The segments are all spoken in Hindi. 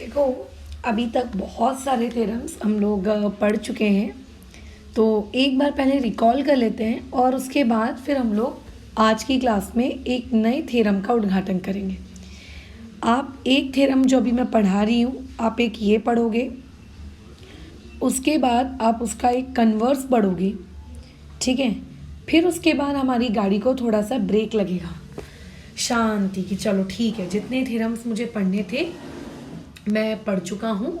देखो, अभी तक बहुत सारे थ्योरम्स हम लोग पढ़ चुके हैं। तो एक बार पहले रिकॉल कर लेते हैं और उसके बाद फिर हम लोग आज की क्लास में एक नए थ्योरम का उद्घाटन करेंगे। आप एक थ्योरम जो अभी मैं पढ़ा रही हूँ, आप एक ये पढ़ोगे, उसके बाद आप उसका एक कन्वर्स पढ़ोगे, ठीक है। फिर उसके बाद हमारी गाड़ी को थोड़ा सा ब्रेक लगेगा, शांति की। चलो ठीक है, जितने थ्योरम्स मुझे पढ़ने थे मैं पढ़ चुका हूँ।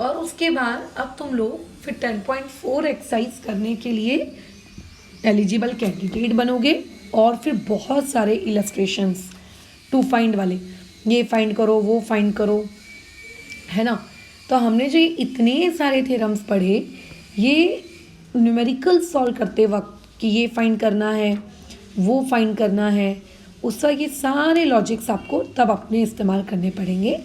और उसके बाद अब तुम लोग फिर 10.4 एक्सरसाइज करने के लिए एलिजिबल कैंडिडेट बनोगे और फिर बहुत सारे इलस्ट्रेशंस टू फाइंड वाले, ये फाइंड करो वो फाइंड करो, है ना। तो हमने जो ये इतने सारे थ्योरम्स पढ़े, ये न्यूमेरिकल सॉल्व करते वक्त कि ये फाइंड करना है वो फाइंड करना है, उसका ये सारे लॉजिक्स आपको तब अपने इस्तेमाल करने पड़ेंगे।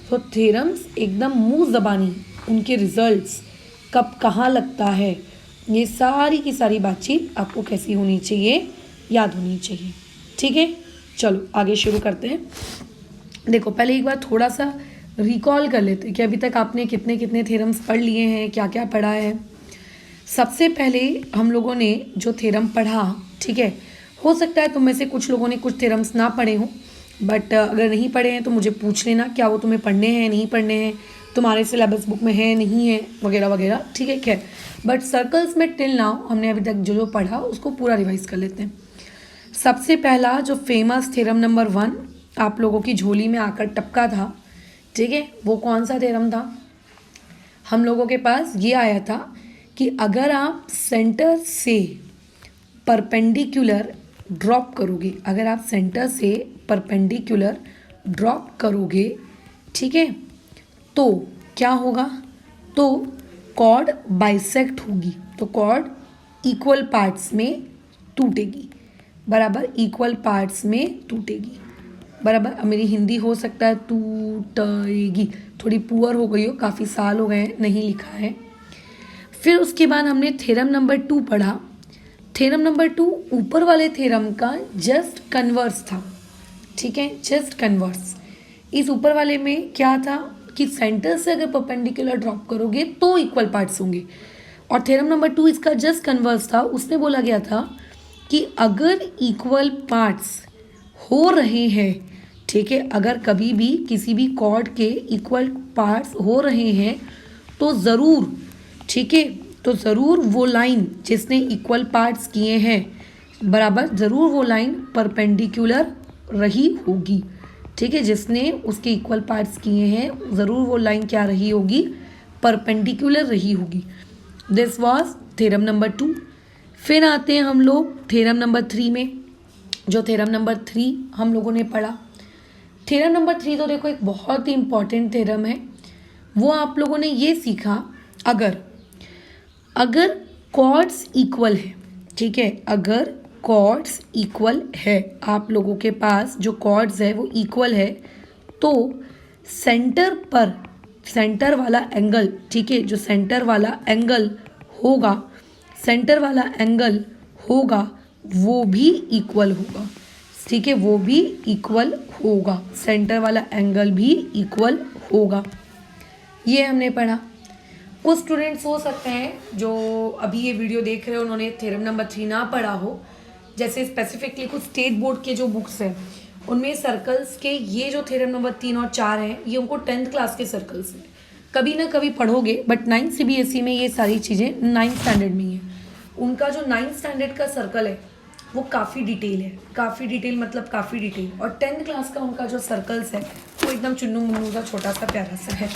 तो थ्योरम्स एकदम मुंह ज़बानी, उनके रिजल्ट्स कब कहाँ लगता है, ये सारी की सारी बातचीत आपको कैसी होनी चाहिए, याद होनी चाहिए, ठीक है। चलो आगे शुरू करते हैं। देखो, पहले एक बार थोड़ा सा रिकॉल कर लेते हैं कि अभी तक आपने कितने कितने थ्योरम्स पढ़ लिए हैं, क्या क्या पढ़ा है। सबसे पहले हम लोगों ने जो थ्योरम पढ़ा, ठीक है, हो सकता है तुम में से कुछ लोगों ने कुछ थ्योरम्स ना पढ़े हों, बट अगर नहीं पढ़े हैं तो मुझे पूछ लेना क्या वो तुम्हें पढ़ने हैं नहीं पढ़ने हैं, तुम्हारे सिलेबस बुक में है नहीं है, वगैरह वगैरह, ठीक है। खैर, बट सर्कल्स में टिल नाउ हमने अभी तक जो जो पढ़ा उसको पूरा रिवाइज कर लेते हैं। सबसे पहला जो फेमस थ्योरम नंबर 1 आप लोगों की झोली में आकर टपका था, ठीक है, वो कौन सा थ्योरम था। हम लोगों के पास ये आया था कि अगर आप सेंटर से परपेंडिकुलर ड्रॉप करोगे, अगर आप सेंटर से परपेंडिकुलर ड्रॉप करोगे, ठीक है, तो क्या होगा, तो कॉर्ड बाइसेक्ट होगी, तो कॉर्ड इक्वल पार्ट्स में टूटेगी, बराबर, इक्वल पार्ट्स में टूटेगी, बराबर। अब मेरी हिंदी हो सकता है टूटेगी थोड़ी पुअर हो गई हो, काफ़ी साल हो गए नहीं लिखा है। फिर उसके बाद हमने थ्योरम नंबर 2 पढ़ा। थ्योरम नंबर 2 ऊपर वाले थ्योरम का जस्ट कन्वर्स था, ठीक है, जस्ट कन्वर्स। इस ऊपर वाले में क्या था कि सेंटर से अगर परपेंडिकुलर ड्रॉप करोगे तो इक्वल पार्ट्स होंगे, और थ्योरम नंबर 2 इसका जस्ट कन्वर्स था। उसने बोला गया था कि अगर इक्वल पार्ट्स हो रहे हैं, ठीक है, अगर कभी भी किसी भी कॉर्ड के इक्वल पार्ट्स हो रहे हैं तो ज़रूर, ठीक है, तो ज़रूर वो लाइन जिसने इक्वल पार्ट्स किए हैं, बराबर, ज़रूर वो लाइन परपेंडिकुलर रही होगी, ठीक है, जिसने उसके इक्वल पार्ट्स किए हैं ज़रूर वो लाइन क्या रही होगी, परपेंडिकुलर रही होगी। This was theorem number 2। फिर आते हैं हम लोग थ्योरम नंबर 3 में। जो थ्योरम नंबर 3 हम लोगों ने पढ़ा, थ्योरम नंबर 3 तो देखो एक बहुत ही इंपॉर्टेंट थ्योरम है। वो आप लोगों ने ये सीखा, अगर कॉर्ड्स इक्वल है, ठीक है, अगर कॉर्ड्स इक्वल है, आप लोगों के पास जो कॉर्ड्स है वो इक्वल है, तो सेंटर पर सेंटर वाला एंगल, ठीक है, जो सेंटर वाला एंगल होगा, सेंटर वाला एंगल होगा वो भी इक्वल होगा, ठीक है, वो भी इक्वल होगा, सेंटर वाला एंगल भी इक्वल होगा। ये हमने पढ़ा। कुछ स्टूडेंट्स हो सकते हैं जो अभी ये वीडियो देख रहे हो, उन्होंने थ्योरम नंबर 3 ना पढ़ा हो, जैसे स्पेसिफिकली कुछ स्टेट बोर्ड के जो बुक्स हैं उनमें सर्कल्स के ये जो थ्योरम नंबर 3 और 4 हैं, ये उनको 10th क्लास के सर्कल्स में कभी ना कभी पढ़ोगे, बट 9th CBSE में ये सारी चीज़ें 9th स्टैंडर्ड में ही है। उनका जो 9th स्टैंडर्ड का सर्कल है वो काफ़ी डिटेल है, काफ़ी डिटेल मतलब काफ़ी डिटेल, और 10th क्लास का उनका जो सर्कल्स है वो एकदम चुन्नू मुन्नू सा छोटा सा प्यारा सा है।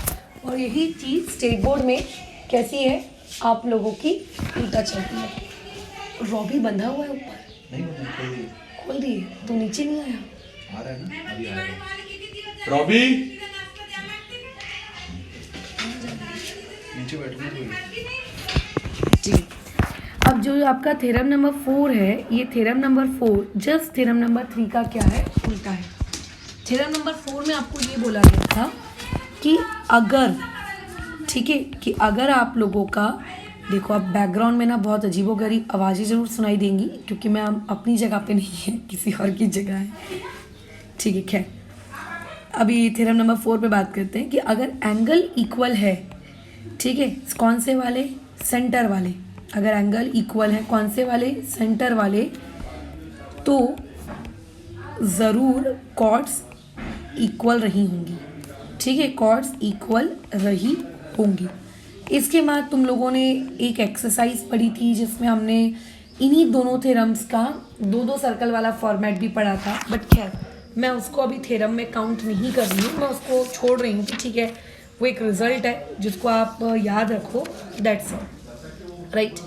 और यही चीज़ स्टेट बोर्ड में कैसी है, आप लोगों की उल्टा चलती है। रॉबी बंधा हुआ है ऊपर, नहीं खोल दिए तो नीचे नहीं आया, आ रहा है ना, अभी आएगा। रॉबी नीचे बैठो जी। अब जो आपका थ्योरम नंबर 4 है, ये theorem number 4 just theorem number 3 का क्या है, उल्टा है। थ्योरम नंबर 4 में आपको ये बोला गया था कि अगर, ठीक है, कि अगर आप लोगों का, देखो अब बैकग्राउंड में ना बहुत अजीबोगरीब आवाज़ें ज़रूर सुनाई देंगी क्योंकि मैं अपनी जगह पे नहीं है, किसी और की जगह है, ठीक है। खैर, अभी थ्योरम नंबर 4 पे बात करते हैं कि अगर एंगल इक्वल है, ठीक है, कौन से वाले, सेंटर वाले, अगर एंगल इक्वल है कौन से वाले, सेंटर वाले, तो ज़रूर कॉर्ड्स इक्वल रही होंगी, ठीक है, कॉर्ड्स इक्वल रही होंगी। इसके बाद तुम लोगों ने एक एक्सरसाइज पढ़ी थी जिसमें हमने इन्हीं दोनों थ्योरम्स का दो सर्कल वाला फॉर्मेट भी पढ़ा था, बट खैर मैं उसको अभी थ्योरम में काउंट नहीं कर रही हूँ, मैं उसको छोड़ रही हूँ कि ठीक है वो एक रिजल्ट है जिसको आप याद रखो, दैट्स ऑल, राइट।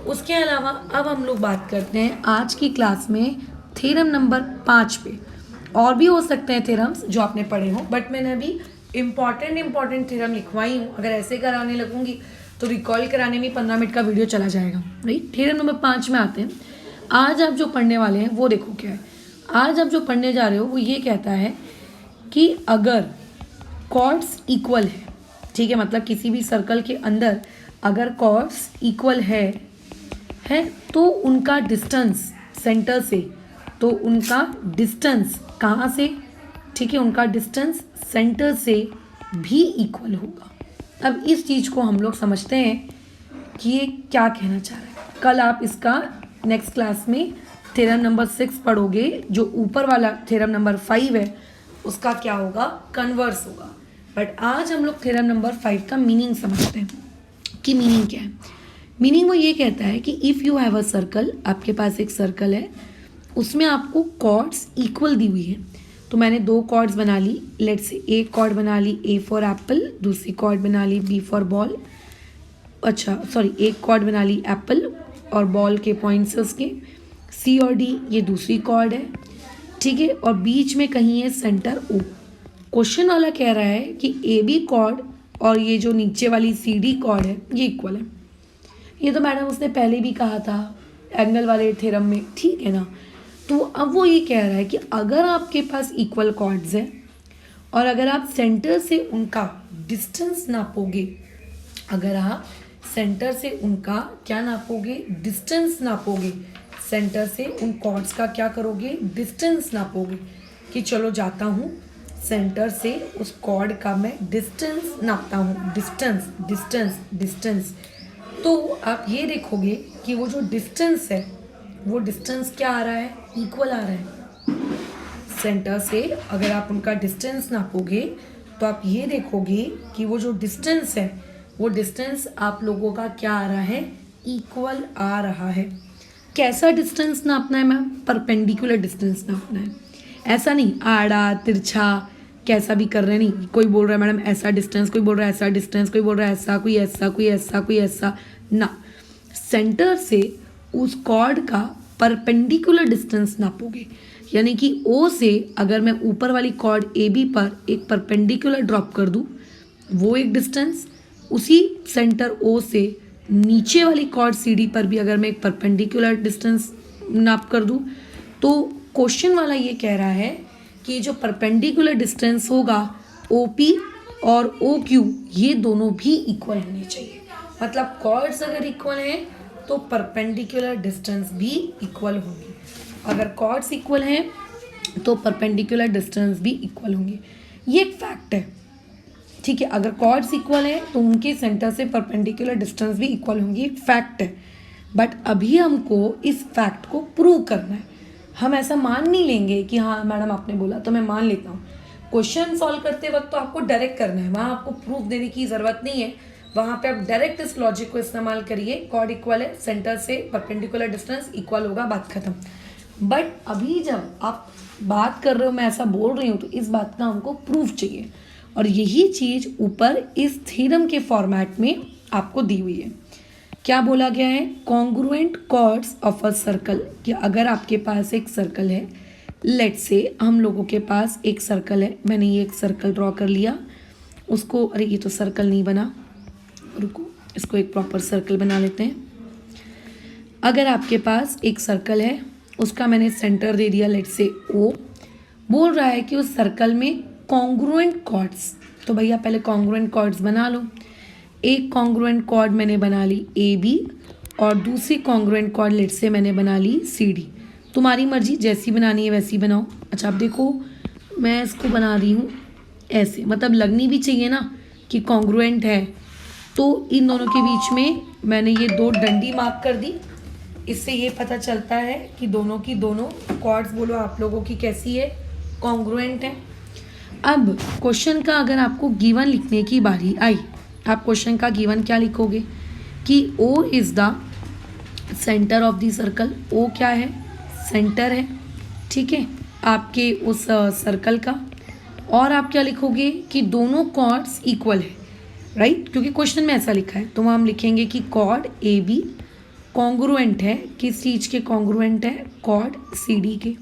उसके अलावा अब हम लोग बात करते हैं आज की क्लास में थ्योरम नंबर 5 पे। और भी हो सकते हैं थ्योरम्स जो आपने पढ़े हो, बट मैंने अभी इम्पॉर्टेंट थ्योरम लिखवाई हूँ। अगर ऐसे कराने लगूंगी तो रिकॉल कराने में 15 मिनट का वीडियो चला जाएगा, राइट। थ्योरम नंबर 5 में आते हैं। आज आप जो पढ़ने वाले हैं वो देखो क्या है। आज आप जो पढ़ने जा रहे हो वो ये कहता है कि अगर कॉर्ड्स इक्वल है, ठीक है, मतलब किसी भी सर्कल के अंदर अगर कॉर्ड्स इक्वल है तो उनका डिस्टेंस सेंटर से, तो उनका डिस्टेंस कहाँ से, ठीक है, उनका डिस्टेंस सेंटर से भी इक्वल होगा। अब इस चीज़ को हम लोग समझते हैं कि ये क्या कहना चाह रहा है। कल आप इसका नेक्स्ट क्लास में थ्योरम नंबर 6 पढ़ोगे, जो ऊपर वाला थ्योरम नंबर 5 है उसका क्या होगा, कन्वर्स होगा। बट आज हम लोग थ्योरम नंबर 5 का मीनिंग समझते हैं कि मीनिंग क्या है। मीनिंग वो ये कहता है कि if you have a circle, आपके पास एक सर्कल है, उसमें आपको कॉर्ड्स इक्वल दी हुई है। तो मैंने 2 कॉर्ड्स बना ली, लेट्स से एक कॉर्ड बना ली ए फॉर एप्पल, दूसरी कॉर्ड बना ली बी फॉर बॉल, एक कॉर्ड बना ली एप्पल और बॉल के पॉइंट्स उसके, सी और डी ये दूसरी कॉर्ड है, ठीक है, और बीच में कहीं है सेंटर ओ। क्वेश्चन वाला कह रहा है कि ए बी कॉर्ड और ये जो नीचे वाली सी डी कॉर्ड है ये इक्वल है। ये तो मैडम उसने पहले भी कहा था एंगल वाले थ्योरम में, ठीक है ना। तो अब वो ये कह रहा है कि अगर आपके पास इक्वल कॉर्ड्स है और अगर आप सेंटर से उनका डिस्टेंस नापोगे, अगर आप सेंटर से उनका क्या नापोगे, डिस्टेंस नापोगे, सेंटर से उन कॉर्ड्स का क्या करोगे, डिस्टेंस नापोगे, कि चलो जाता हूँ सेंटर से उस कॉर्ड का मैं डिस्टेंस नापता हूँ, डिस्टेंस, तो आप ये देखोगे कि वो जो डिस्टेंस है वो डिस्टेंस क्या आ रहा है, इक्वल आ रहा है। सेंटर से अगर आप उनका डिस्टेंस नापोगे तो आप ये देखोगे कि वो जो डिस्टेंस है वो डिस्टेंस आप लोगों का क्या आ रहा है, इक्वल आ रहा है। कैसा डिस्टेंस नापना है मैम, परपेंडिकुलर डिस्टेंस नापना है। ऐसा नहीं आड़ा तिरछा कैसा भी कर रहे नहीं, कोई बोल रहा है मैडम ऐसा डिस्टेंस, कोई बोल रहा है ऐसा डिस्टेंस, कोई बोल रहा है ऐसा, कोई ऐसा, कोई ऐसा, कोई ऐसा ना। सेंटर से उस कॉर्ड का परपेंडिकुलर डिस्टेंस नापोगे, यानी कि ओ से अगर मैं ऊपर वाली कॉर्ड ए बी पर एक परपेंडिकुलर ड्रॉप कर दूँ वो एक डिस्टेंस, उसी सेंटर ओ से नीचे वाली कॉर्ड सी डी पर भी अगर मैं एक परपेंडिकुलर डिस्टेंस नाप कर दूँ, तो क्वेश्चन वाला ये कह रहा है कि जो परपेंडिकुलर डिस्टेंस होगा ओ पी और ओ क्यू ये दोनों भी इक्वल होने चाहिए। मतलब कॉर्ड्स अगर इक्वल हैं तो परपेंडिकुलर डिस्टेंस भी इक्वल होंगे। अगर कॉर्ड्स इक्वल हैं तो परपेंडिकुलर डिस्टेंस भी इक्वल होंगे। ये एक फैक्ट है, ठीक है। अगर कॉर्ड्स इक्वल हैं तो उनके सेंटर से परपेंडिकुलर डिस्टेंस भी इक्वल होंगे, एक फैक्ट है। बट अभी हमको इस फैक्ट को प्रूव करना है। हम ऐसा मान नहीं लेंगे कि हाँ मैडम आपने बोला तो मैं मान लेता हूँ। क्वेश्चन सॉल्व करते वक्त तो आपको डायरेक्ट करना है, वहाँ आपको प्रूफ देने की ज़रूरत नहीं है। वहाँ पे आप डायरेक्ट इस लॉजिक को इस्तेमाल करिए, कॉर्ड इक्वल है, सेंटर से परपेंडिकुलर डिस्टेंस इक्वल होगा, बात खत्म। बट अभी जब आप बात कर रहे हो, मैं ऐसा बोल रही हूँ, तो इस बात का हमको प्रूफ चाहिए, और यही चीज़ ऊपर इस थ्योरम के फॉर्मेट में आपको दी हुई है। क्या बोला गया है, congruent chords of a circle, कि अगर आपके पास एक सर्कल है, लेट्स से हम लोगों के पास एक सर्कल है, मैंने ये एक सर्कल ड्रॉ कर लिया, उसको, अरे ये तो सर्कल नहीं बना, रुको इसको एक प्रॉपर सर्कल बना लेते हैं। अगर आपके पास एक सर्कल है, उसका मैंने सेंटर दे दिया लेट्स से ओ, बोल रहा है कि उस सर्कल में कॉन्ग्रुएंट कॉर्ड्स, तो भैया पहले कॉन्ग्रुएंट कॉर्ड्स बना लो। एक कॉन्ग्रुएंट कॉर्ड मैंने बना ली ए बी और दूसरी कॉन्ग्रुएंट कॉर्ड लेट्स से मैंने बना ली सी डी। तुम्हारी मर्जी, जैसी बनानी है वैसी बनाओ। अच्छा अब देखो मैं इसको बना रही हूँ ऐसे, मतलब लगनी भी चाहिए ना कि कॉन्ग्रुएंट है। तो इन दोनों के बीच में मैंने ये 2 डंडी मार्क कर दी। इससे ये पता चलता है कि दोनों की दोनों कॉर्ड्स, बोलो आप लोगों की कैसी है, कॉन्ग्रुएंट है। अब क्वेश्चन का अगर आपको गिवन लिखने की बारी आई, आप क्वेश्चन का गिवन क्या लिखोगे कि O is the centre of the circle. O क्या है, सेंटर है, ठीक है, आपके उस सर्कल का। और आप क्या लिखोगे कि दोनों कॉर्ड्स इक्वल है, राइट, क्योंकि क्वेश्चन में ऐसा लिखा है। तो हम लिखेंगे कि कॉर्ड ए बी कॉन्ग्रुएंट है, किस चीज़ के कॉन्ग्रुएंट है, कॉर्ड सी डी के।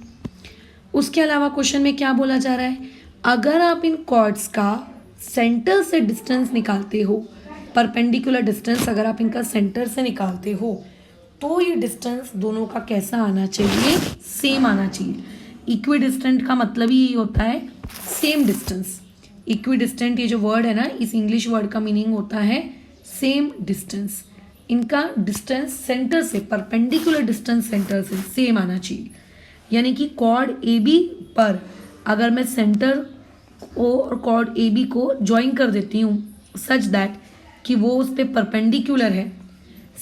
उसके अलावा क्वेश्चन में क्या बोला जा रहा है, अगर आप इन कॉर्ड्स का सेंटर से डिस्टेंस निकालते हो, परपेंडिकुलर डिस्टेंस अगर आप इनका सेंटर से निकालते हो, तो ये डिस्टेंस दोनों का कैसा आना चाहिए, सेम आना चाहिए। इक्वी डिस्टेंट का मतलब ही होता है सेम डिस्टेंस। इक्वी डिस्टेंट ये जो वर्ड है ना, इस इंग्लिश वर्ड का मीनिंग होता है सेम डिस्टेंस। इनका डिस्टेंस सेंटर से, परपेंडिकुलर डिस्टेंस सेंटर से सेम आना चाहिए। यानी कि कॉर्ड ए बी पर अगर मैं सेंटर ओ और कॉर्ड ए बी को ज्वाइन कर देती हूँ सच दैट कि वो उस पर परपेंडिकुलर है।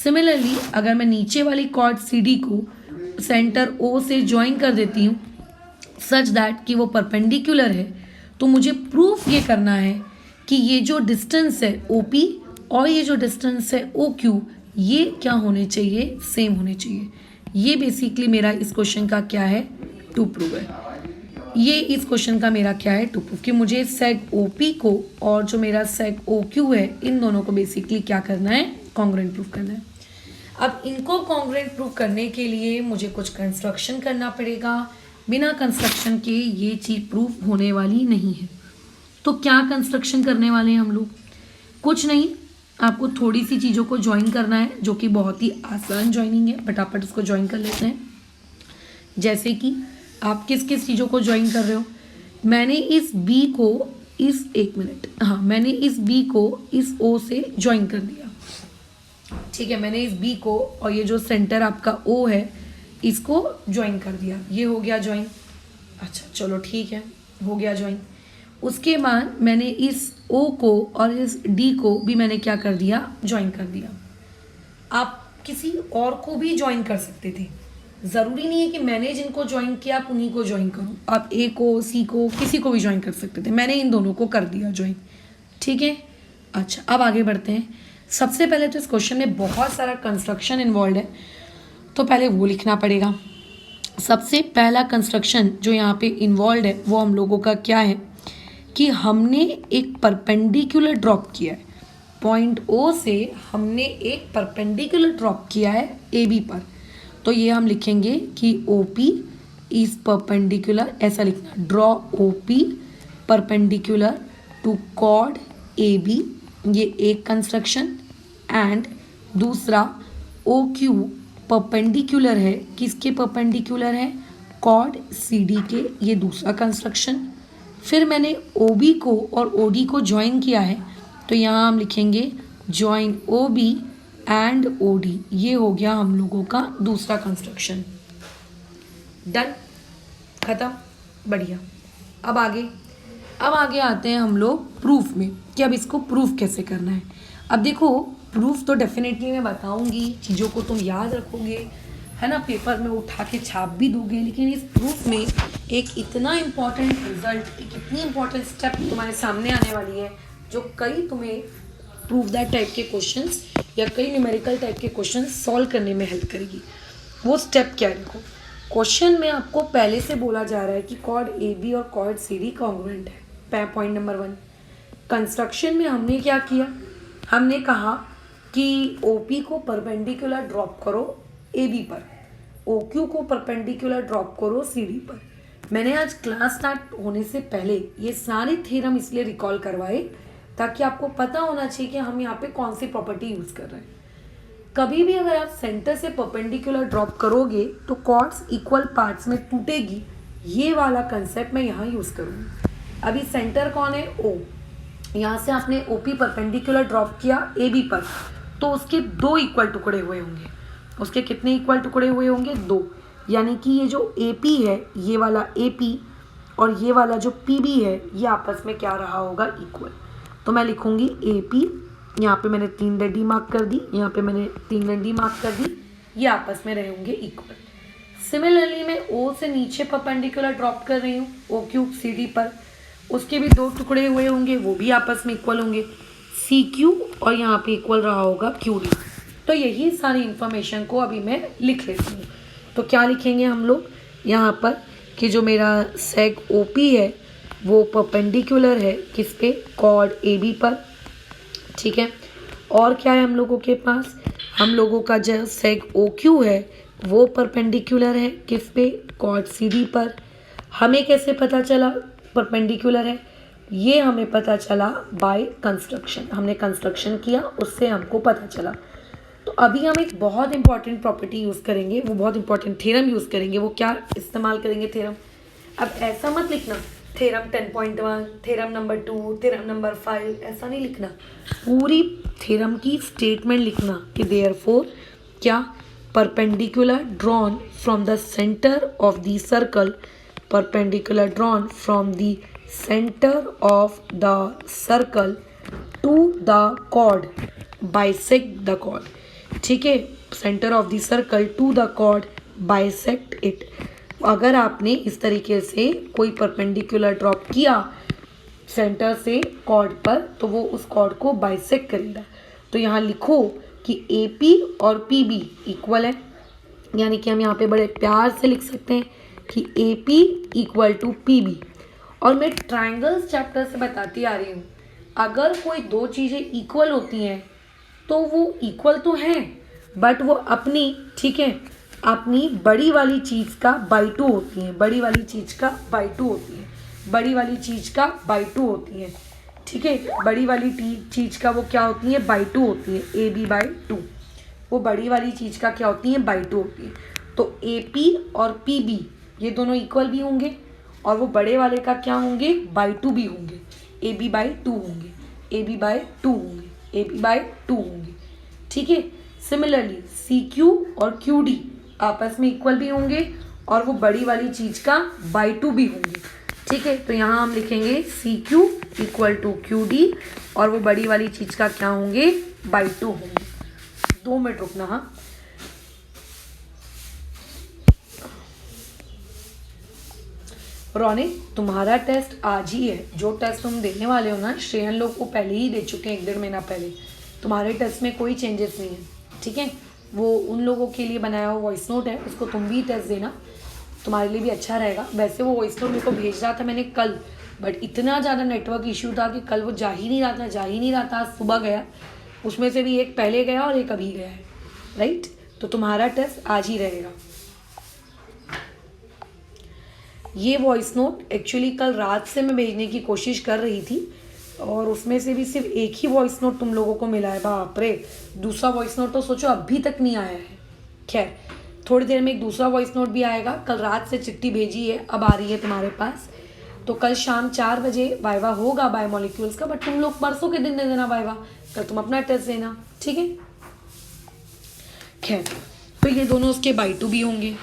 सिमिलरली अगर मैं नीचे वाली कॉर्ड सी डी को सेंटर ओ से ज्वाइन कर देती हूँ सच दैट कि वो परपेंडिकुलर है, तो मुझे प्रूफ ये करना है कि ये जो डिस्टेंस है ओ पी और ये जो डिस्टेंस है ओ क्यू, ये क्या होने चाहिए, सेम होने चाहिए। ये बेसिकली मेरा इस क्वेश्चन का क्या है, टू प्रूव है। ये इस क्वेश्चन का मेरा क्या है, टू प्रूव, कि मुझे सेग ओ पी को और जो मेरा सेग ओ क्यू है, इन दोनों को बेसिकली क्या करना है, कॉन्ग्रुएंट प्रूव करना है। अब इनको कॉन्ग्रुएंट प्रूव करने के लिए मुझे कुछ कंस्ट्रक्शन करना पड़ेगा। बिना कंस्ट्रक्शन के ये चीज़ प्रूफ होने वाली नहीं है। तो क्या कंस्ट्रक्शन करने वाले हैं हम लोग, कुछ नहीं, आपको थोड़ी सी चीज़ों को ज्वाइन करना है, जो कि बहुत ही आसान ज्वाइनिंग है, फटाफट इसको ज्वाइन कर लेते हैं। जैसे कि आप किस किस चीज़ों को ज्वाइन कर रहे हो, मैंने इस बी को इस, एक मिनट, हाँ, मैंने इस बी को इस ओ से ज्वाइन कर दिया, ठीक है, मैंने इस बी को और ये जो सेंटर आपका ओ है इसको ज्वाइन कर दिया, ये हो गया ज्वाइन। अच्छा चलो ठीक है, हो गया ज्वाइन। उसके बाद मैंने इस ओ को और इस डी को भी मैंने क्या कर दिया, ज्वाइन कर दिया। आप किसी और को भी ज्वाइन कर सकते थे, ज़रूरी नहीं है कि मैंने जिनको ज्वाइन किया आप उन्हीं को ज्वाइन करो, आप ए को, सी को, किसी को भी ज्वाइन कर सकते थे। मैंने इन दोनों को कर दिया ज्वाइन, ठीक है। अच्छा अब आगे बढ़ते हैं। सबसे पहले तो इस क्वेश्चन में बहुत सारा कंस्ट्रक्शन इन्वॉल्व है, तो पहले वो लिखना पड़ेगा। सबसे पहला कंस्ट्रक्शन जो यहाँ पे इन्वॉल्व है वो हम लोगों का क्या है कि हमने एक परपेंडिकुलर ड्रॉप किया है, पॉइंट ओ से हमने एक परपेंडिकुलर ड्रॉप किया है ए बी पर। तो ये हम लिखेंगे कि ओ पी इज परपेंडिकुलर, ऐसा लिखना, draw O P perpendicular to chord A B, ये एक कंस्ट्रक्शन। एंड दूसरा ओ क्यू परपेंडिकुलर है, किसके परपेंडिकुलर है, कॉर्ड सी डी के, ये दूसरा कंस्ट्रक्शन। फिर मैंने ओ बी को और ओ डी को ज्वाइन किया है, तो यहाँ हम लिखेंगे join O B and O D, ये हो गया हम लोगों का दूसरा कंस्ट्रक्शन। डन, खत्म, बढ़िया। अब आगे आते हैं हम लोग प्रूफ में कि अब इसको प्रूफ कैसे करना है। अब देखो प्रूफ तो डेफिनेटली मैं बताऊंगी, चीज़ों को तुम याद रखोगे, है ना, पेपर में उठा के छाप भी दोगे, लेकिन इस प्रूफ में एक इतना इम्पॉर्टेंट रिजल्ट, एक इतनी इम्पॉर्टेंट स्टेप तुम्हारे सामने आने वाली है जो कई तुम्हें प्रूफ दैट टाइप के क्वेश्चंस या कई न्यूमेरिकल टाइप के क्वेश्चंस सॉल्व करने में हेल्प करेगी। वो स्टेप क्या है, देखो क्वेश्चन में आपको पहले से बोला जा रहा है कि कॉर्ड ए बी और कॉर्ड सी डी कॉन्ग्रुएंट है, पॉइंट नंबर 1। कंस्ट्रक्शन में हमने क्या किया, हमने कहा कि ओ पी को परपेंडिकुलर ड्रॉप करो ए बी पर, ओ क्यू को परपेंडिकुलर ड्रॉप करो सी डी पर। मैंने आज क्लास स्टार्ट होने से पहले ये सारे थ्योरम इसलिए रिकॉल करवाए ताकि आपको पता होना चाहिए कि हम यहाँ पे कौन सी प्रॉपर्टी यूज़ कर रहे हैं। कभी भी अगर आप सेंटर से परपेंडिकुलर ड्रॉप करोगे तो कॉर्ड्स इक्वल पार्ट्स में टूटेगी, ये वाला कंसेप्ट मैं यहाँ यूज़ करूँगी। अभी सेंटर कौन है, ओ, यहाँ से आपने ओ पी परपेंडिकुलर ड्रॉप किया ए बी पर, तो उसके 2 इक्वल टुकड़े हुए होंगे। उसके कितने इक्वल टुकड़े हुए होंगे, 2। यानी कि ये जो ए पी है, ये वाला ए पी और ये वाला जो पी बी है ये आपस में क्या रहा होगा, इक्वल। तो मैं लिखूँगी ए पी, यहाँ पे मैंने 3 डंडी मार्क कर दी, यहाँ पे मैंने 3 डंडी मार्क कर दी, ये आपस में रहेंगे इक्वल। सिमिलरली मैं ओ से नीचे परपेंडिकुलर ड्रॉप कर रही हूँ, ओ क्यू सी डी पर, उसके भी 2 टुकड़े हुए होंगे, वो भी आपस में इक्वल होंगे, सी क्यू और यहाँ पे इक्वल रहा होगा क्यू डी। तो यही सारी इंफॉर्मेशन को अभी मैं लिख लेती हूँ। तो क्या लिखेंगे हम लोग यहाँ पर कि जो मेरा सेग ओ पी है वो परपेंडिकुलर है किस पे, कॉर्ड ए बी पर, ठीक है। और क्या है हम लोगों के पास, हम लोगों का जो सेग ओ क्यू है वो परपेंडिकुलर है किस पे, कॉर्ड सी डी पर। हमें कैसे पता चला परपेंडिकुलर है, ये हमें पता चला बाय कंस्ट्रक्शन, हमने कंस्ट्रक्शन किया उससे हमको पता चला। तो अभी हम एक बहुत इंपॉर्टेंट प्रॉपर्टी यूज़ करेंगे, वो बहुत इंपॉर्टेंट थ्योरम यूज़ करेंगे। वो क्या इस्तेमाल करेंगे, थ्योरम। अब ऐसा मत लिखना theorem 10.1, theorem number 2, theorem number 5, ऐसा नहीं लिखना। पूरी थ्योरम की स्टेटमेंट लिखना कि देयरफॉर क्या, perpendicular drawn from the centre of the circle, perpendicular drawn from the centre of the circle to the chord, bisect the chord, ठीक है। Centre of the circle to the chord, bisect it. अगर आपने इस तरीके से कोई परपेंडिकुलर ड्रॉप किया सेंटर से कॉर्ड पर तो वो उस कॉर्ड को बाइसेक्ट करेगा। तो यहाँ लिखो कि ए पी और पी बी इक्वल है, यानी कि हम यहाँ पे बड़े प्यार से लिख सकते हैं कि A P equal to P B. और मैं ट्राइंगल्स चैप्टर से बताती आ रही हूँ, अगर कोई 2 चीज़ें इक्वल होती हैं तो वो इक्वल तो हैं बट वो अपनी, ठीक है, अपनी बड़ी वाली चीज़ का बाई 2 होती हैं, बड़ी वाली चीज़ का बाई 2 होती है, बड़ी वाली चीज़ का बाई 2 होती है, ठीक है। बड़ी वाली चीज़ का वो क्या होती है, बाई 2 होती है, ए बी बाई 2, वो बड़ी वाली चीज़ का क्या होती है, बाई 2 होती है। तो ए पी और पी बी ये दोनों इक्वल भी होंगे और वो बड़े वाले का क्या होंगे, बाई 2 भी होंगे, ए बी बाई 2 होंगे, ए बी बाई 2 होंगे, ए बी बाई 2 होंगे, ठीक है। सिमिलरली सी क्यू और क्यू डी आपस में इक्वल भी होंगे और वो बड़ी वाली चीज़ का बाई 2 भी होंगे, ठीक है। तो यहाँ हम लिखेंगे C Q equal to Q D और वो बड़ी वाली चीज़ का क्या होंगे, बाई 2 होंगे। 2 मिनट रुकना। हाँ, रोनिक तुम्हारा टेस्ट आज ही है, जो टेस्ट तुम देने वाले हो ना, श्रेयन लोग को पहले ही दे चुके हैं 1-1.5 महीना पहले। तुम्हारे टेस्ट में कोई चेंजेस नहीं है, ठीक है। वो उन लोगों के लिए बनाया हुआ वॉइस नोट है, उसको तुम भी टेस्ट देना, तुम्हारे लिए भी अच्छा रहेगा। वैसे वो वॉइस नोट मेरे को भेज रहा था मैंने कल, बट इतना ज़्यादा नेटवर्क इशू था कि कल वो जा ही नहीं रहा था। आज सुबह गया, उसमें से भी एक पहले गया और एक अभी गया है, राइट। तो तुम्हारा टेस्ट आज ही रहेगा। ये वॉइस नोट एक्चुअली कल रात से मैं भेजने की कोशिश कर रही थी और उसमें से भी सिर्फ एक ही वॉइस नोट तुम लोगों को मिला है। बाप रे, दूसरा वॉइस नोट तो सोचो अभी तक नहीं आया है। खैर, थोड़ी देर में एक दूसरा वॉइस नोट भी आएगा। कल रात से चिट्ठी भेजी है, अब आ रही है तुम्हारे पास। तो कल शाम 4 बजे वाइवा होगा बायोमोलिक्यूल्स का, बट तुम लोग परसों के दिन दे देना वाइवा, कल तुम अपना टेस्ट देना, ठीक है। खैर, तो ये दोनों उसके बाई 2 भी होंगे,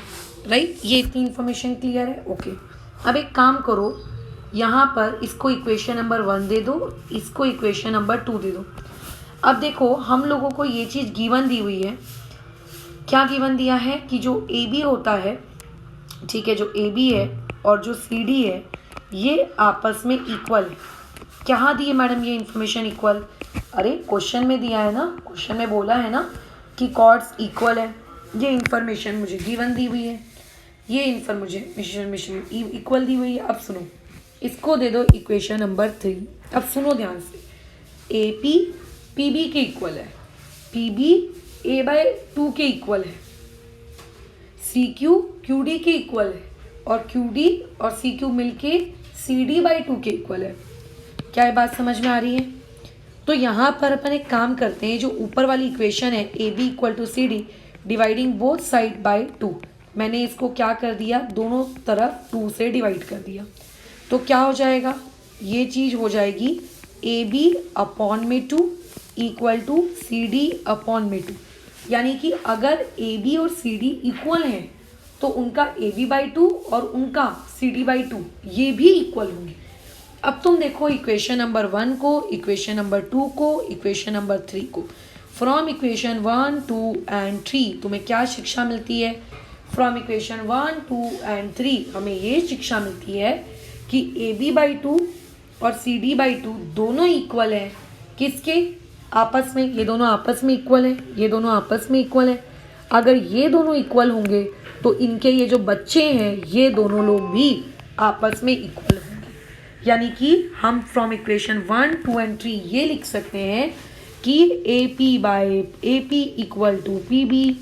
राइट। ये इतनी इन्फॉर्मेशन क्लियर है, ओके। अब एक काम करो, यहाँ पर इसको इक्वेशन नंबर 1 दे दो, इसको इक्वेशन नंबर 2 दे दो। अब देखो, हम लोगों को ये चीज़ गिवन दी हुई है। क्या गिवन दिया है कि जो ए बी होता है, ठीक है, जो ए बी है और जो सी डी है ये आपस में इक्वल है। क्या दी है मैडम ये इन्फॉर्मेशन, इक्वल? अरे क्वेश्चन में दिया है ना, क्वेश्चन में बोला है ना कि कॉर्ड्स इक्वल है। ये इन्फॉर्मेशन मुझे गिवन दी हुई है, ये इन्फॉर्मेशन इक्वल दी हुई है। अब सुनो, इसको दे दो इक्वेशन नंबर 3। अब सुनो ध्यान से, ए पी पी बी के इक्वल है, पी बी ए बाई 2 के इक्वल है, सी क्यू क्यू डी के इक्वल है और क्यू डी और सी क्यू मिलके सी डी बाई 2 के इक्वल है। क्या ये बात समझ में आ रही है? तो यहाँ पर अपन एक काम करते हैं, जो ऊपर वाली इक्वेशन है A B equal to C D dividing both side by 2, मैंने इसको क्या कर दिया, दोनों तरफ 2 से डिवाइड कर दिया। तो क्या हो जाएगा, ये चीज़ हो जाएगी ए बी अपॉन में 2 equal to C D upon में 2। यानी कि अगर ए बी और सी डी इक्वल हैं तो उनका AB/2 और उनका CD/2 ये भी इक्वल होंगे। अब तुम देखो इक्वेशन नंबर 1 को, इक्वेशन नंबर 2 को, इक्वेशन नंबर 3 को। फ्रॉम इक्वेशन 1, 2 एंड 3 तुम्हें क्या शिक्षा मिलती है? फ्रॉम इक्वेशन 1, 2 एंड 3 हमें ये शिक्षा मिलती है कि AB/2 और CD/2 दोनों इक्वल है। किसके? आपस में। ये दोनों आपस में इक्वल है, ये दोनों आपस में इक्वल है। अगर ये दोनों इक्वल होंगे तो इनके ये जो बच्चे हैं ये दोनों लोग भी आपस में इक्वल होंगे। यानी कि हम फ्रॉम इक्वेशन 1, 2 एंड 3 ये लिख सकते हैं कि AP equal to PB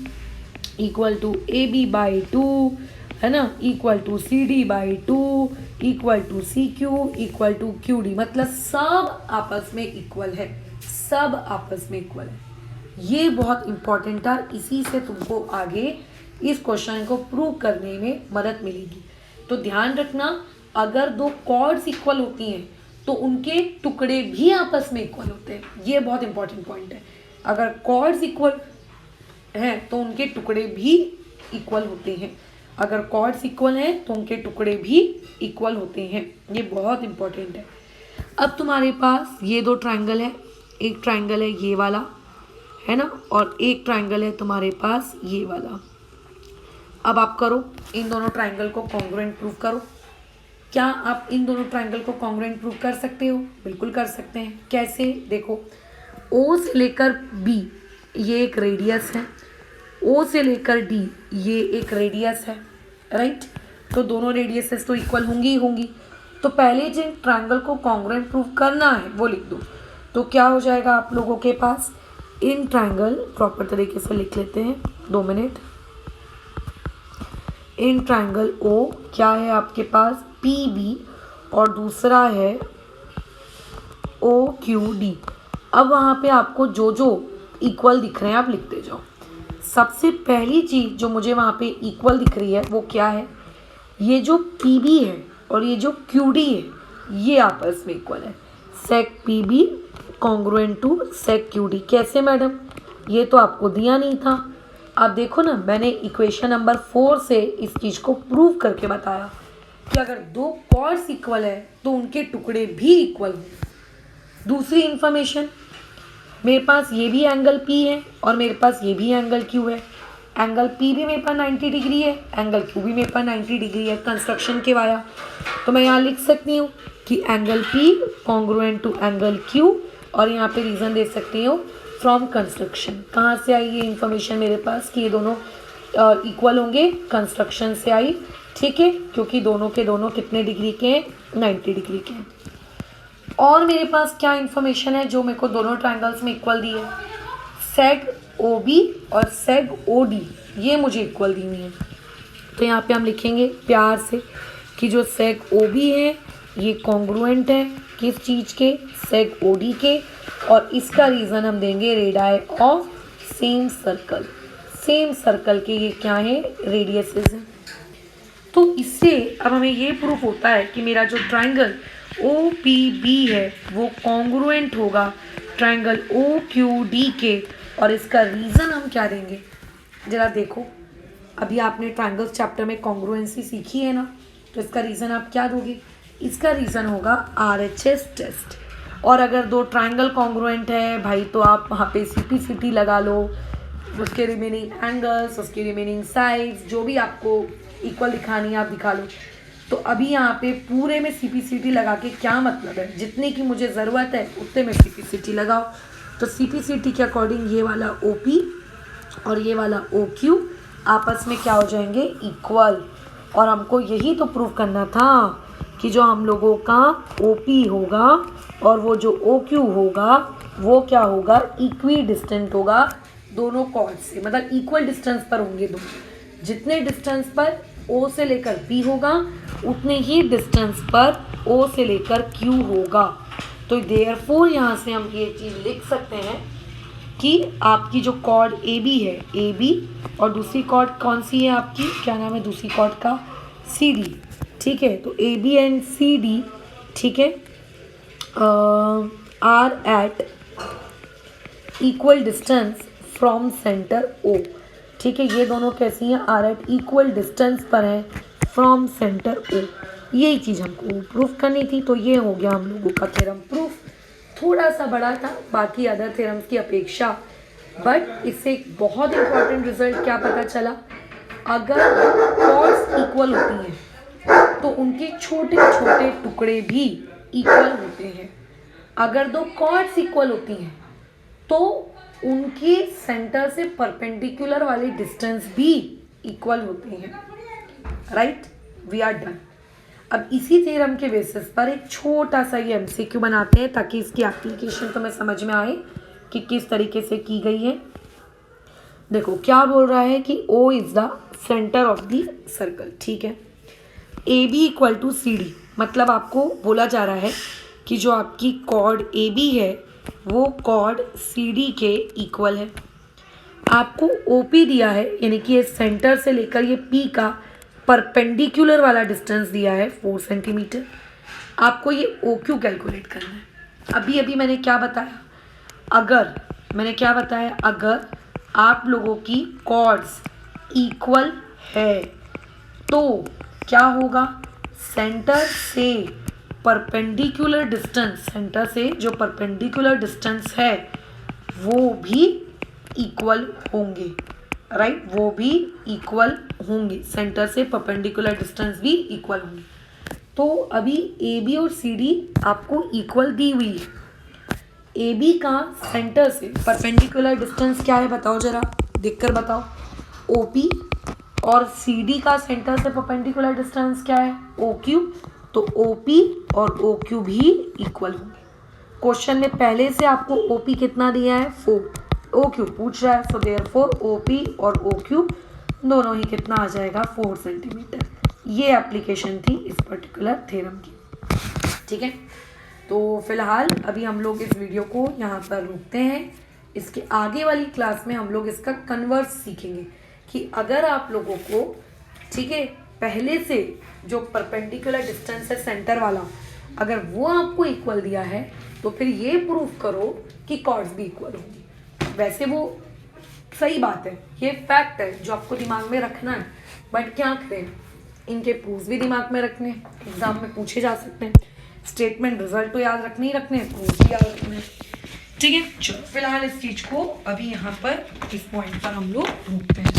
equal to AB/2 है ना, equal to CD/2 equal to CQ equal to QD। मतलब सब आपस में इक्वल है, सब आपस में इक्वल है। ये बहुत इंपॉर्टेंट था, इसी से तुमको आगे इस क्वेश्चन को प्रूव करने में मदद मिलेगी। तो ध्यान रखना, अगर दो कॉर्ड्स इक्वल होती हैं तो उनके टुकड़े भी आपस में इक्वल होते हैं। ये बहुत इंपॉर्टेंट पॉइंट है। अगर कॉर्ड्स इक्वल हैं तो उनके टुकड़े भी इक्वल होते हैं। अगर कॉर्ड्स इक्वल हैं तो उनके टुकड़े भी इक्वल होते हैं। ये बहुत इंपॉर्टेंट है। अब तुम्हारे पास ये दो ट्रायंगल है, एक ट्रायंगल है ये वाला है ना, और एक ट्रायंगल है तुम्हारे पास ये वाला। अब आप करो, इन दोनों ट्रायंगल को कॉन्ग्रुएंट प्रूव करो। क्या आप इन दोनों ट्रायंगल को कॉन्ग्रुएंट प्रूव कर सकते हो? बिल्कुल कर सकते हैं। कैसे? देखो, O से लेकर B ये एक रेडियस है, O से लेकर D ये एक रेडियस है, राइट। तो दोनों रेडियसेस तो इक्वल होंगी ही होंगी। तो पहले जिन ट्रायंगल को कॉन्ग्रुएंट प्रूव करना है वो लिख दो। तो क्या हो जाएगा आप लोगों के पास? इन ट्रायंगल प्रॉपर तरीके से लिख लेते हैं, 2 मिनट। इन ट्रायंगल O क्या है आपके पास? PB और दूसरा है OQD। अब वहाँ पे आपको जो जो इक्वल दिख रहे हैं आप लिखते जाओ। सबसे पहली चीज़ जो मुझे वहाँ पे इक्वल दिख रही है वो क्या है? ये जो PB है और ये जो QD है ये आपस में इक्वल है। sec PB congruent to sec QD। कैसे मैडम? ये तो आपको दिया नहीं था। आप देखो ना, मैंने इक्वेशन नंबर 4 से इस चीज़ को प्रूव करके बताया कि अगर दो कॉर्ड्स इक्वल है तो उनके टुकड़े भी इक्वल हों। दूसरी इंफॉर्मेशन, मेरे पास ये भी एंगल P है और मेरे पास ये भी एंगल Q है। एंगल P भी मेरे पास 90 डिग्री है, एंगल Q भी मेरे पास 90 डिग्री है कंस्ट्रक्शन के वाया। तो मैं यहाँ लिख सकती हूँ कि angle P congruent to angle Q, और यहाँ पे रीज़न दे सकती हूँ फ्रॉम कंस्ट्रक्शन। कहाँ से आई ये इन्फॉर्मेशन मेरे पास कि ये दोनों इक्वल होंगे? कंस्ट्रक्शन से आई, ठीक है, क्योंकि दोनों के दोनों कितने डिग्री के हैं? 90 डिग्री के हैं। और मेरे पास क्या इन्फॉर्मेशन है जो मेरे को दोनों ट्रायंगल्स में इक्वल दी है? seg OB और seg OD ये मुझे इक्वल दी हुई है। तो यहाँ पे हम लिखेंगे प्यार से कि जो seg OB है ये कॉन्ग्रुएंट है किस चीज़ के? seg OD के। और इसका रीज़न हम देंगे radii of same circle. Same circle के ये क्या है? रेडियसेस हैं। तो इससे अब हमें ये प्रूफ होता है कि मेरा जो ट्रायंगल OPB है वो कॉन्ग्रुएंट होगा ट्रायंगल OQD के। और इसका रीज़न हम क्या देंगे? ज़रा देखो, अभी आपने ट्रायंगल्स चैप्टर में कॉन्ग्रुएंसी सीखी है ना, तो इसका रीज़न आप क्या दोगे? इसका रीज़न होगा RHS टेस्ट। और अगर दो ट्रायंगल कॉन्ग्रुएंट है भाई तो आप वहाँ पे CPCT लगा लो, उसके रिमेनिंग एंगल्स, उसके रिमेनिंग साइड्स जो भी आपको इक्वल दिखानी है आप दिखा लो। तो अभी यहाँ पे पूरे में CPCT लगा के क्या मतलब है? जितने की मुझे ज़रूरत है उतने में CPCT लगाओ। तो CPCT के अकॉर्डिंग ये वाला OP और ये वाला OQ आपस में क्या हो जाएंगे? इक्वल। और हमको यही तो प्रूव करना था कि जो हम लोगों का OP होगा और वो जो OQ होगा वो क्या होगा? इक्वी डिस्टेंट होगा दोनों कॉर्ड से, मतलब इक्वल डिस्टेंस पर होंगे दोनों। जितने डिस्टेंस पर O से लेकर P होगा उतने ही डिस्टेंस पर O से लेकर Q होगा। तो देयरफॉर यहाँ से हम ये चीज़ लिख सकते हैं कि आपकी जो कॉर्ड AB है, AB, और दूसरी कॉर्ड कौन सी है आपकी? क्या नाम है दूसरी कॉर्ड का? CD, ठीक है। तो AB एंड CD, ठीक है, are at equal distance from centre O। ठीक है, ये दोनों कैसी हैं, आर एट इक्वल डिस्टेंस पर है फ्रॉम सेंटर ओ। यही चीज़ हमको प्रूफ करनी थी, तो ये हो गया हम लोगों का थ्योरम प्रूफ। थोड़ा सा बड़ा था बाकी अदर थ्योरम्स की अपेक्षा, बट इससे एक बहुत इंपॉर्टेंट रिजल्ट क्या पता चला, अगर कॉर्ड्स इक्वल होती हैं तो उनके छोटे छोटे टुकड़े भी इक्वल होते हैं। अगर दो कॉर्ड्स इक्वल होती हैं तो उनके सेंटर से परपेंडिकुलर वाले डिस्टेंस भी इक्वल होते हैं। Right, we are done. अब इसी थ्योरम के बेसिस पर एक छोटा सा ये एमसीक्यू बनाते हैं ताकि इसकी एप्लीकेशन तुम्हें समझ में आए कि किस तरीके से की गई है। देखो क्या बोल रहा है कि O is the centre of the circle. ठीक है, AB इक्वल टू CD, मतलब आपको बोला जा रहा है कि जो आपकी कॉर्ड AB है वो कॉर्ड CD के इक्वल है। आपको OP दिया है, यानी कि ये सेंटर से लेकर ये P का परपेंडिकुलर वाला डिस्टेंस दिया है 4 सेंटीमीटर। आपको ये OQ कैलकुलेट करना है। अभी मैंने क्या बताया, अगर आप लोगों की कॉर्ड्स इक्वल है तो क्या होगा, सेंटर से जो परपेंडिकुलर डिस्टेंस है वो भी इक्वल होंगे। राइट, वो भी इक्वल होंगे, सेंटर से परपेंडिकुलर डिस्टेंस भी इक्वल होंगे। तो अभी AB और CD आपको इक्वल दी हुई है। AB का सेंटर से परपेंडिकुलर डिस्टेंस क्या है बताओ जरा, देखकर बताओ। OP और CD का सेंटर से परपेंडिकुलर डिस्टेंस क्या है, OQ। तो OP और OQ भी इक्वल होंगे। क्वेश्चन में पहले से आपको OP कितना दिया है, 4, OQ पूछ रहा है, सो देयरफॉर OP और OQ दोनों ही कितना आ जाएगा, 4 सेंटीमीटर। ये एप्लीकेशन थी इस पर्टिकुलर थ्योरम की। ठीक है, तो फिलहाल अभी हम लोग इस वीडियो को यहाँ पर रोकते हैं। इसके आगे वाली क्लास में हम लोग इसका कन्वर्स सीखेंगे कि अगर आप लोगों को, ठीक है, पहले से जो परपेंडिकुलर डिस्टेंस है सेंटर वाला, अगर वो आपको इक्वल दिया है तो फिर ये प्रूफ करो कि कॉर्ड्स भी इक्वल होंगी। वैसे वो सही बात है, ये फैक्ट है जो आपको दिमाग में रखना है, बट क्या करें, इनके प्रूफ भी दिमाग में रखने, एग्जाम में पूछे जा सकते हैं। स्टेटमेंट रिजल्ट तो याद रखने ही रखने हैं, प्रूफ भी याद रखने हैं। ठीक है, चलो फिलहाल इस चीज को अभी यहाँ पर इस पॉइंट पर हम लोग रोकते हैं।